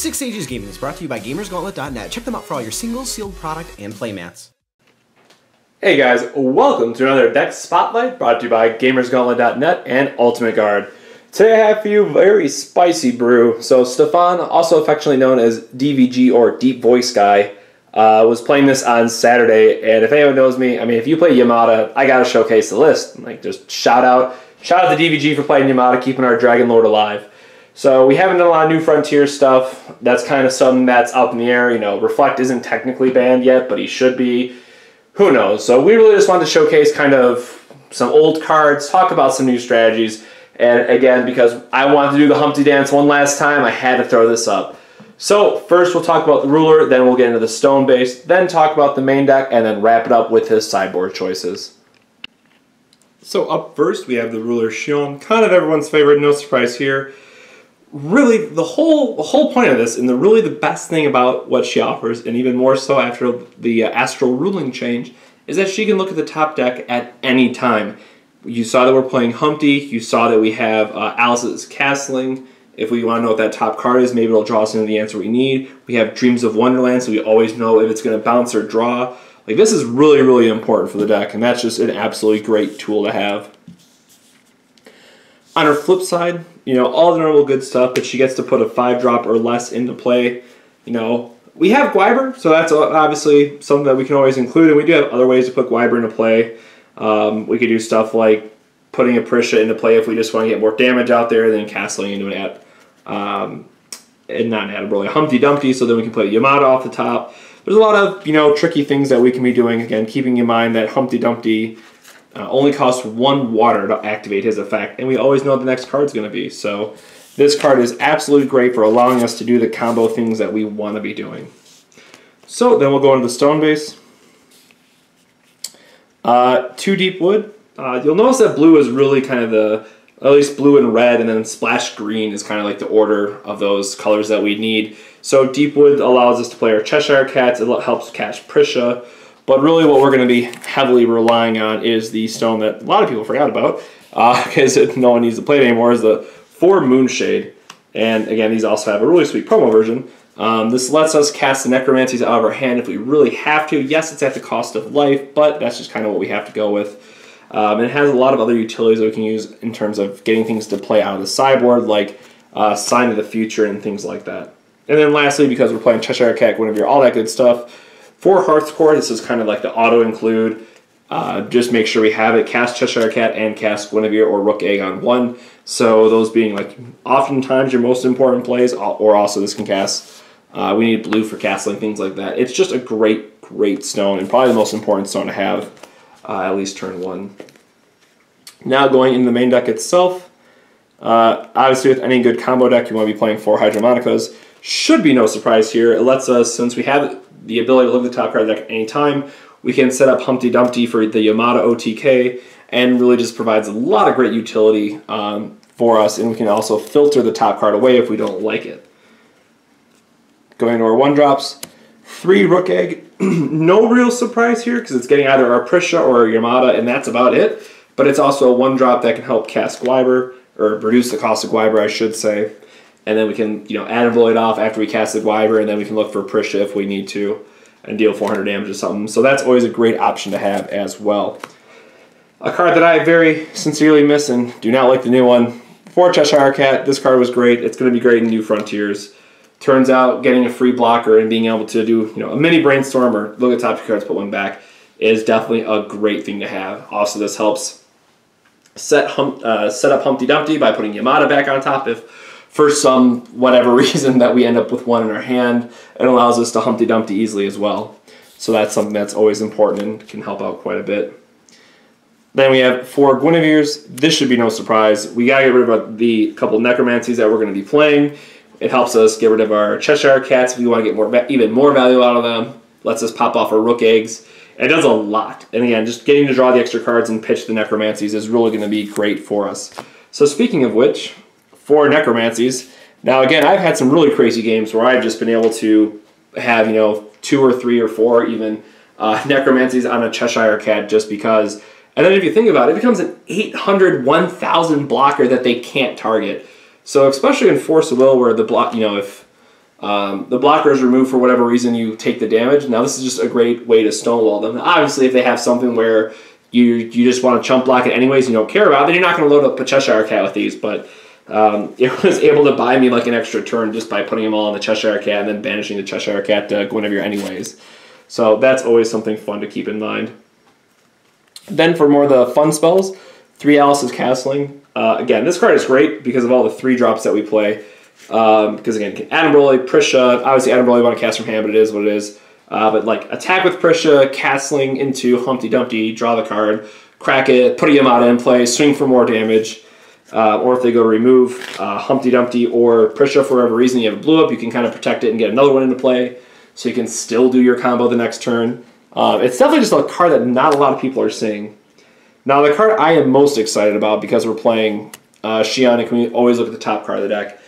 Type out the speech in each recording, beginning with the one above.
Six Ages Gaming is brought to you by GamersGauntlet.net. Check them out for all your single, sealed product, and playmats. Hey guys, welcome to another deck spotlight brought to you by GamersGauntlet.net and Ultimate Guard. Today I have for you a very spicy brew. So Stefan, also affectionately known as DVG or Deep Voice Guy, was playing this on Saturday, and if anyone knows me, I mean, if you play Yamata, I gotta showcase the list. Like, just shout out to DVG for playing Yamata, keeping our Dragon Lord alive. So we haven't done a lot of New Frontier stuff. That's kind of something that's up in the air. You know, Reflect isn't technically banned yet, but he should be. Who knows? So we really just wanted to showcase kind of some old cards, talk about some new strategies, and again, because I wanted to do the Humpty dance one last time, I had to throw this up. So first we'll talk about the ruler, then we'll get into the stone base, then talk about the main deck, and then wrap it up with his sideboard choices. So up first we have the ruler Shion, kind of everyone's favorite, no surprise here. Really, the whole point of this, and really the best thing about what she offers, and even more so after the astral ruling change, is that she can look at the top deck at any time. You saw that we're playing Humpty, you saw that we have Alice's Castling. If we want to know what that top card is, maybe it'll draw us into the answer we need. We have Dreams of Wonderland, so we always know if it's going to bounce or draw. Like, this is really, really important for the deck, and that's just an absolutely great tool to have. On her flip side, you know, all the normal good stuff, but she gets to put a 5-drop or less into play. You know, we have Gwyber, so that's obviously something that we can always include, and we do have other ways to put Gwyber into play. We could do stuff like putting a Prisha into play if we just want to get more damage out there, then castling into an really Humpty Dumpty, so then we can play Yamata off the top. There's a lot of, you know, tricky things that we can be doing, again, keeping in mind that Humpty Dumpty only costs 1 water to activate his effect, and we always know what the next card's going to be. So this card is absolutely great for allowing us to do the combo things that we want to be doing. So then we'll go into the stone base. 2 deep wood. You'll notice that blue is really kind of at least blue and red, and then splash green is kind of like the order of those colors that we need. So deep wood allows us to play our Cheshire Cats. It helps catch Prisha. But really what we're going to be heavily relying on is the stone that a lot of people forgot about, because no one needs to play it anymore, is the 4 Moonshade. And again, these also have a really sweet promo version. This lets us cast the Necromancies out of our hand if we really have to. Yes, it's at the cost of life, but that's just kind of what we have to go with. And it has a lot of other utilities that we can use in terms of getting things to play out of the sideboard, like Sign of the Future and things like that. And then lastly, because we're playing Cheshire Cat, Guinevere, all that good stuff, for Hearthcore, this is kind of like the auto-include. Just make sure we have it. Cast Cheshire Cat and cast Guinevere or Rook Egg on 1. So those being like oftentimes your most important plays, or also this can cast. We need blue for castling, things like that. It's just a great, great stone, and probably the most important stone to have, at least turn 1. Now going into the main deck itself. Obviously with any good combo deck, you want to be playing 4 Hydromanicas. Should be no surprise here. It lets us, since we have the ability to look at the top card of the deck at any time, we can set up Humpty Dumpty for the Yamata OTK, and really just provides a lot of great utility for us, and we can also filter the top card away if we don't like it. Going to our 1-drops, 3 Rook Egg. No real surprise here, because it's getting either our Prisha or our Yamata, and that's about it. But it's also a 1-drop that can help cast Gwyber, or reduce the cost of Gwyber, I should say. And then we can, you know, add a Void off after we cast the Gwyber, and then we can look for Prisha if we need to, and deal 400 damage or something. So that's always a great option to have as well. A card that I very sincerely miss and do not like the new one, for Cheshire Cat. This card was great. It's going to be great in New Frontiers. Turns out getting a free blocker and being able to do, you know, a mini brainstorm or look at top 2 cards, put 1 back, is definitely a great thing to have. Also, this helps set up Humpty Dumpty by putting Yamata back on top if, for some whatever reason, that we end up with 1 in our hand. It allows us to Humpty Dumpty easily as well. So that's something that's always important and can help out quite a bit. Then we have 4 Guineveres. This should be no surprise. We gotta get rid of the couple Necromancies that we're going to be playing. It helps us get rid of our Cheshire Cats if we want to get even more value out of them. Lets us pop off our Rook Eggs. It does a lot. And again, just getting to draw the extra cards and pitch the Necromancies is really going to be great for us. So speaking of which, 4 Necromancies. Now again, I've had some really crazy games where I've just been able to have, you know, 2 or 3 or 4 even Necromancies on a Cheshire Cat just because. And then if you think about it, it becomes an 800, 1000 blocker that they can't target. So especially in Force of Will, where the block, you know, if The blocker is removed for whatever reason you take the damage. Now this is just a great way to stonewall them. Obviously, if they have something where you just want to chump block it anyways, you don't care about, then you're not going to load up a Cheshire Cat with these. But it was able to buy me like an extra turn just by putting them all on the Cheshire Cat and then banishing the Cheshire Cat to Guinevere anyways. So that's always something fun to keep in mind. Then for more of the fun spells, 3 Alice's Castling. Again, this card is great because of all the 3-drops that we play. Because again, Adam Broly, Prisha, obviously Adam Broly want to cast from hand, but it is what it is. But like attack with Prisha, Castling into Humpty Dumpty, draw the card, crack it, put a Yamata in play, swing for more damage. Or if they go remove Humpty Dumpty or Prisha for whatever reason, you have a blue up, you can kind of protect it and get another one into play. So you can still do your combo the next turn. It's definitely just a card that not a lot of people are seeing. Now the card I am most excited about because we're playing Shion, and we always look at the top card of the deck.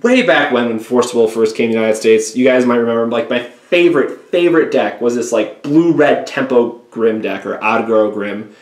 Way back when Force Will first came to the United States, you guys might remember like my favorite deck was this like blue-red Tempo Grim deck or Aggro Grim.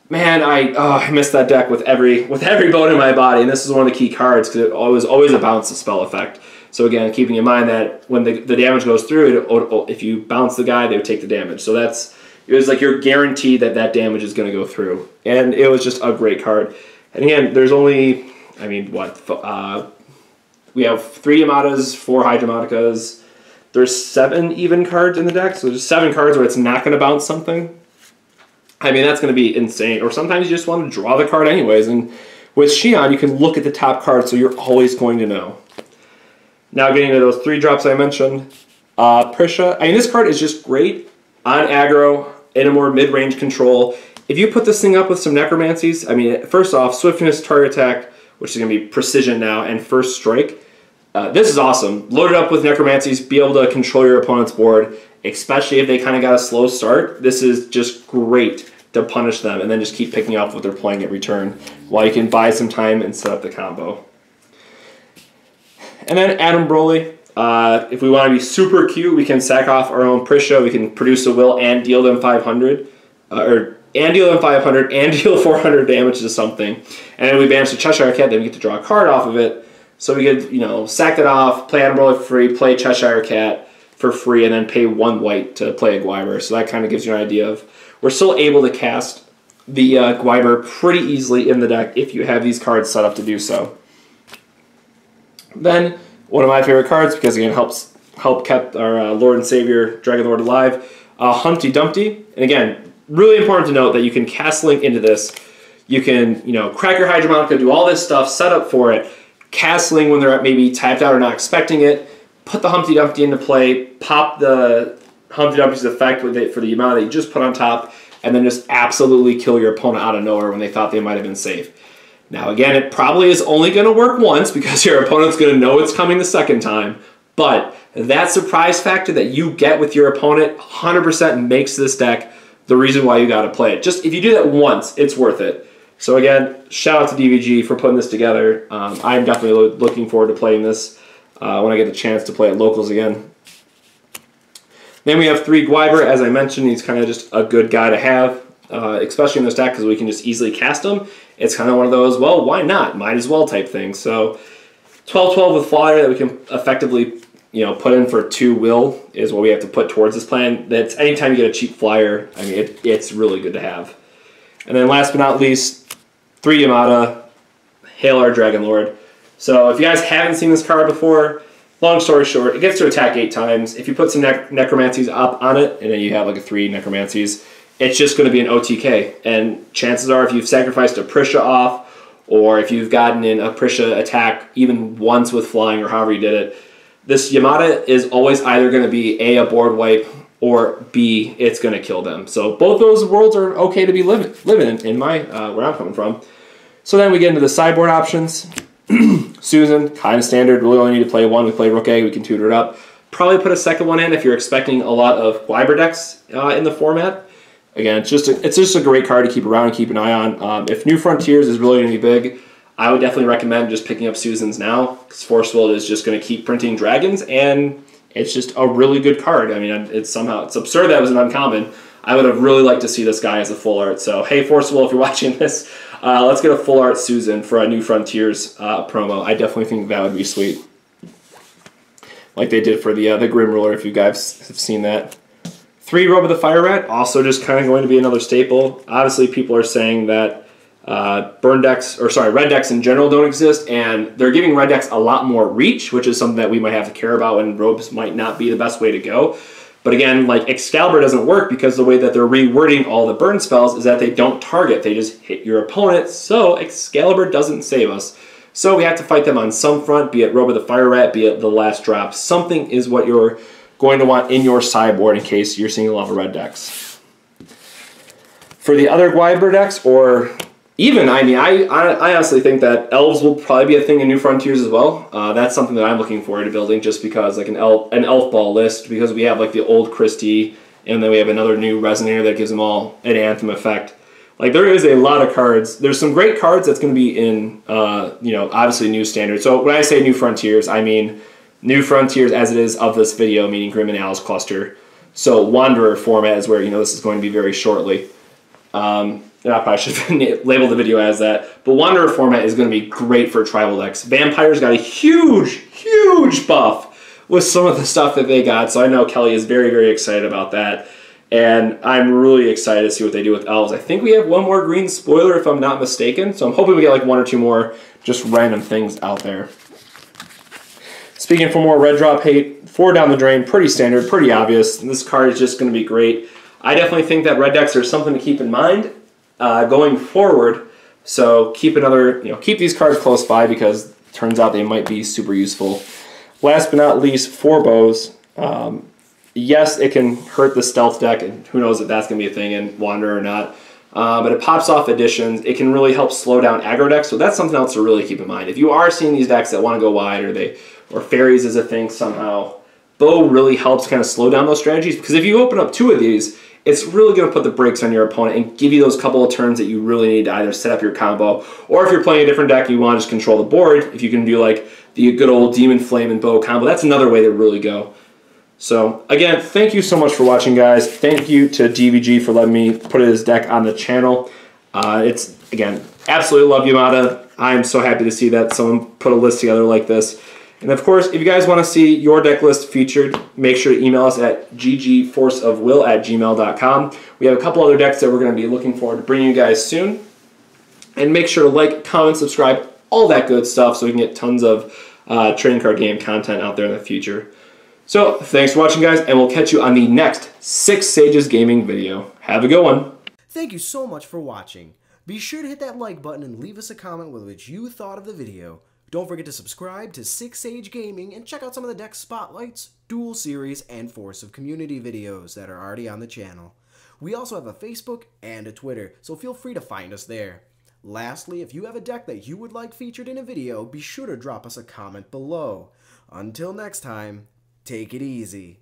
Man, I missed that deck with every bone in my body, and this is one of the key cards because it was always a bounce spell effect. So again, keeping in mind that when the damage goes through, if you bounce the guy, they would take the damage. So it was like you're guaranteed that damage is going to go through, and it was just a great card. And again, there's only, I mean, we have 3 Yamatas, 4 Hydramatikas. There's 7 even cards in the deck, so there's 7 cards where it's not going to bounce something. I mean, that's going to be insane. Or sometimes you just want to draw the card anyways. And with Shion, you can look at the top card, so you're always going to know. Now getting into those 3 drops I mentioned. Prisha, I mean, this card is just great on aggro, in a more mid-range control. If you put this thing up with some Necromancies, I mean, first off, Swiftness, Target Attack, which is going to be Precision now, and First Strike. This is awesome. Load it up with Necromancies, be able to control your opponent's board, especially if they kind of got a slow start. This is just great to punish them and then just keep picking up what they're playing at return while you can buy some time and set up the combo. And then Adam Broly. If we want to be super cute, we can sack off our own Prisha. We can produce a will and deal them 500. And deal them 500 and deal 400 damage to something. And then we banish the Cheshire Cat, then we get to draw a card off of it. So we could, sack it off, play Adam Broly for free, play Cheshire Cat for free, and then pay 1 white to play a Gwyber. So that kind of gives you an idea of, we're still able to cast the Gwyber pretty easily in the deck if you have these cards set up to do so. Then, one of my favorite cards, because again, help kept our Lord and Savior Dragon Lord alive, Humpty Dumpty. And again, really important to note that you can cast Link into this. You can, crack your Hydra do all this stuff, set up for it, cast Link when they're maybe tapped out or not expecting it, put the Humpty Dumpty into play, pop the Humpty Dumpty's effect with it for the amount that you just put on top, and then just absolutely kill your opponent out of nowhere when they thought they might have been safe. Now again, it probably is only going to work once because your opponent's going to know it's coming the second time, but that surprise factor that you get with your opponent 100% makes this deck the reason why you got to play it. Just if you do that once, it's worth it. So again, shout out to DVG for putting this together. I'm definitely looking forward to playing this when I get the chance to play at locals again. Then we have 3 Gwyber. As I mentioned, he's kind of just a good guy to have, especially in this deck because we can just easily cast him. It's kind of one of those, well, why not? Might as well type things. So 12-12 with Flyer that we can effectively put in for 2 will is what we have to put towards this plan. That's anytime you get a cheap flyer, I mean, it's really good to have. And then last but not least, 3 Yamata, Hail our Dragon Lord. So if you guys haven't seen this card before, long story short, it gets to attack 8 times. If you put some Necromancies up on it, and then you have like a 3 Necromancies, it's just going to be an OTK. And chances are if you've sacrificed a Prisha off, or if you've gotten in a Prisha attack even once with flying or however you did it, this Yamata is always either going to be A, board wipe, or B, it's going to kill them. So both those worlds are okay to be living in my where I'm coming from. So then we get into the sideboard options. Susan, kind of standard. We only need to play 1. We play Rook A. We can tutor it up. Probably put a second one in if you're expecting a lot of Gwyber decks in the format. Again, it's just a great card to keep around and keep an eye on. If New Frontiers is really going to be big, I would definitely recommend just picking up Susan's now, because Force World is just going to keep printing dragons, and it's just a really good card. I mean, it's absurd that it was an uncommon. I would have really liked to see this guy as a full art. So, hey, Force World, if you're watching this, let's get a full art Susan for a New Frontiers promo. I definitely think that would be sweet. like they did for the Grim Ruler, if you guys have seen that. 3 Robe of the Fire Rat, also just kind of going to be another staple. Obviously, people are saying that red decks in general don't exist, and they're giving red decks a lot more reach, which is something that we might have to care about, and robes might not be the best way to go. But again, like Excalibur doesn't work because the way that they're rewording all the burn spells is that they don't target, they just hit your opponent, so Excalibur doesn't save us. So we have to fight them on some front, be it Robe of the Fire Rat, be it the last drop. Something is what you're going to want in your sideboard in case you're seeing a lot of red decks. For the other Gwyber decks, or even, I mean, I honestly think that elves will probably be a thing in New Frontiers as well. That's something that I'm looking forward to building, just because like an elf ball list, because we have like the old Christie, and then we have another new Resonator that gives them all an Anthem effect. Like there is a lot of cards. There's some great cards that's going to be in, you know, obviously New Standard. So when I say New Frontiers, I mean New Frontiers as it is of this video, meaning Grim and Alice Cluster. So Wanderer format is where, you know, this is going to be very shortly. I probably should label the video as that. But Wanderer format is going to be great for tribal decks. Vampires got a huge buff with some of the stuff that they got. So I know Kelly is very, very excited about that. And I'm really excited to see what they do with elves. I think we have one more green spoiler if I'm not mistaken. So I'm hoping we get like 1 or 2 more just random things out there. Speaking for more red drop hate, 4 down the drain, pretty standard, pretty obvious. This card is just going to be great. I definitely think that red decks are something to keep in mind going forward. So keep these cards close by, because it turns out they might be super useful. Last but not least, 4 bows. Yes, it can hurt the stealth deck, and who knows if that's going to be a thing in Wanderer or not. But it pops off additions. It can really help slow down aggro decks, so that's something else to really keep in mind. If you are seeing these decks that want to go wide, or fairies is a thing somehow, bow really helps kind of slow down those strategies, because if you open up 2 of these, it's really going to put the brakes on your opponent and give you those couple of turns that you really need to either set up your combo, or if you're playing a different deck and you want to just control the board, if you can do like the good old Demon Flame and bow combo, that's another way to really go. So again, thank you so much for watching, guys. Thank you to DVG for letting me put his deck on the channel. It's, again, absolutely love Yamata. I'm so happy to see that someone put a list together like this. And of course, if you guys want to see your deck list featured, make sure to email us at ggforceofwill@gmail.com. We have a couple other decks that we're going to be looking forward to bringing you guys soon. And make sure to like, comment, subscribe, all that good stuff, so we can get tons of trading card game content out there in the future. So, thanks for watching, guys, and we'll catch you on the next 6 Sages Gaming video. Have a good one. Thank you so much for watching. Be sure to hit that like button and leave us a comment with what you thought of the video. Don't forget to subscribe to 6 Sage Gaming and check out some of the deck spotlights, duel series, and Force of Community videos that are already on the channel. We also have a Facebook and a Twitter, so feel free to find us there. Lastly, if you have a deck that you would like featured in a video, be sure to drop us a comment below. Until next time, take it easy.